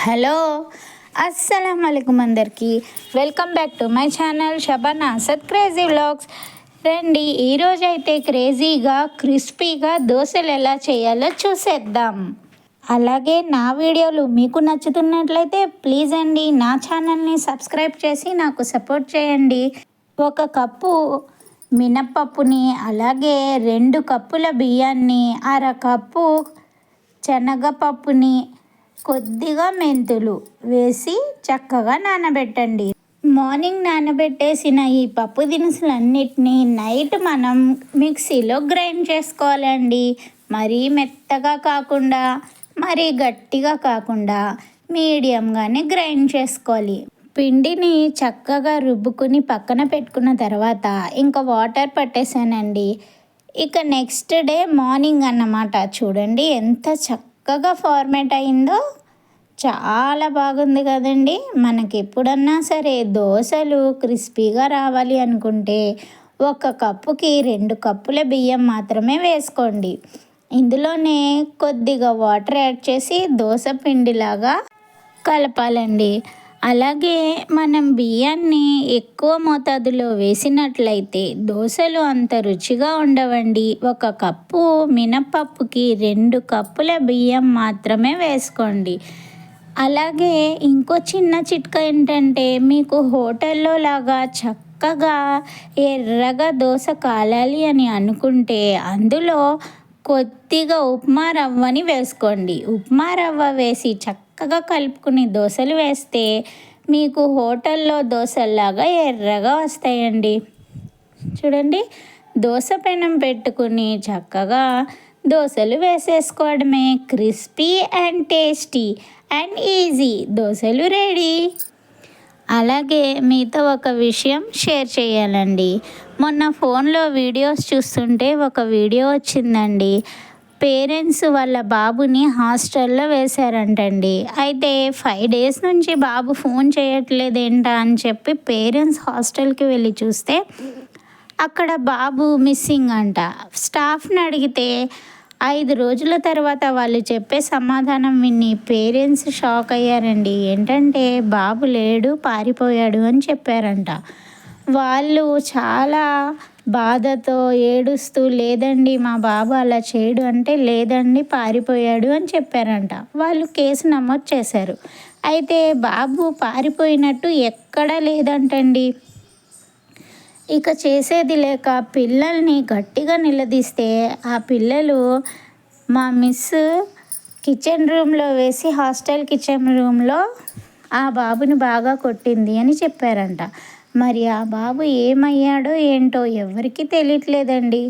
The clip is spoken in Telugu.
హలో అస్సలం అయికుం అందరికీ welcome back to my channel Shabana Asad crazy vlogs. రండి ఈరోజు అయితే క్రేజీగా క్రిస్పీగా దోశలు ఎలా చేయాలో చూసేద్దాం. అలాగే నా వీడియోలు మీకు నచ్చుతున్నట్లయితే ప్లీజ్ అండి నా ఛానల్ని సబ్స్క్రైబ్ చేసి నాకు సపోర్ట్ చేయండి. 1 కప్పు మినప్పప్పుని, అలాగే 2 కప్పుల బియ్యాన్ని, 1/2 కప్పు శనగపప్పుని, కొద్దిగా మెంతులు వేసి చక్కగా నానబెట్టండి. మార్నింగ్ నానబెట్టేసిన ఈ పప్పు దినుసులన్నిటినీ నైట్ మనం మిక్సీలో గ్రైండ్ చేసుకోవాలండి. మరీ మెత్తగా కాకుండా మరీ గట్టిగా కాకుండా మీడియంగానే గ్రైండ్ చేసుకోవాలి. పిండిని చక్కగా రుబ్బుకుని పక్కన పెట్టుకున్న తర్వాత ఇంకా వాటర్ పట్టేసానండి. ఇక నెక్స్ట్ డే మార్నింగ్ అన్నమాట. చూడండి ఎంత చక్కగా ఫార్మేట్ అయిందో, చాలా బాగుంది కదండి. మనకి ఎప్పుడన్నా సరే దోశలు క్రిస్పీగా రావాలి అనుకుంటే 1 కప్పుకి 2 కప్పుల బియ్యం మాత్రమే వేసుకోండి. ఇందులోనే కొద్దిగా వాటర్ యాడ్ చేసి దోశ పిండిలాగా కలపాలండి. అలాగే మనం బియ్యాన్ని ఎక్కువ మోతాదులో వేసినట్లయితే దోశలు అంత రుచిగా ఉండవండి. 1 కప్పు మినపప్పుకి 2 కప్పుల బియ్యం మాత్రమే వేసుకోండి. అలాగే ఇంకో చిన్న చిట్కా ఏంటంటే, మీకు హోటల్లో లాగా చక్కగా ఎర్రగా దోశ కాలాలి అని అనుకుంటే అందులో కొద్దిగా ఉప్మా రవ్వని వేసుకోండి. ఉప్మా రవ్వ వేసి చక్కగా కలుపుకుని దోశలు వేస్తే మీకు హోటల్లో దోశల్లాగా ఎర్రగా వస్తాయండి. చూడండి, దోశ పెనం పెట్టుకుని చక్కగా దోశలు వేసేసుకోవడమే. Crispy and tasty and easy దోశలు రెడీ. అలాగే మీతో ఒక విషయం షేర్ చేయాలండి. మొన్న ఫోన్లో వీడియోస్ చూస్తుంటే ఒక వీడియో వచ్చిందండి. పేరెంట్స్ వాళ్ళ బాబుని హాస్టల్లో వేశారంటండి. అయితే 5 డేస్ నుంచి బాబు ఫోన్ చేయట్లేదేంటా అని చెప్పి పేరెంట్స్ హాస్టల్కి వెళ్ళి చూస్తే అక్కడ బాబు మిస్సింగ్ అంట. స్టాఫ్ని అడిగితే 5 రోజుల తర్వాత వాళ్ళు చెప్పే సమాధానం విని పేరెంట్స్ షాక్ అయ్యారండి. ఏంటంటే బాబు లేడు, పారిపోయాడు అని చెప్పారంట. వాళ్ళు చాలా బాధతో ఏడుస్తూ, లేదండి మా బాబు అలా చేయడు అంటే, లేదండి పారిపోయాడు అని చెప్పారంట. వాళ్ళు కేసు నమోదు చేశారు. అయితే బాబు పారిపోయినట్టు ఎక్కడా లేదంటండి. ఇక చేసేది లేక పిల్లల్ని గట్టిగా నిలదీస్తే ఆ పిల్లలు మా మిస్ కిచెన్ రూమ్లో వేసి హాస్టల్ కిచెన్ రూమ్లో ఆ బాబుని బాగా కొట్టింది అని చెప్పారంట. మరి ఆ బాబు ఏమయ్యాడో ఏంటో ఎవరికీ తెలియట్లేదండి.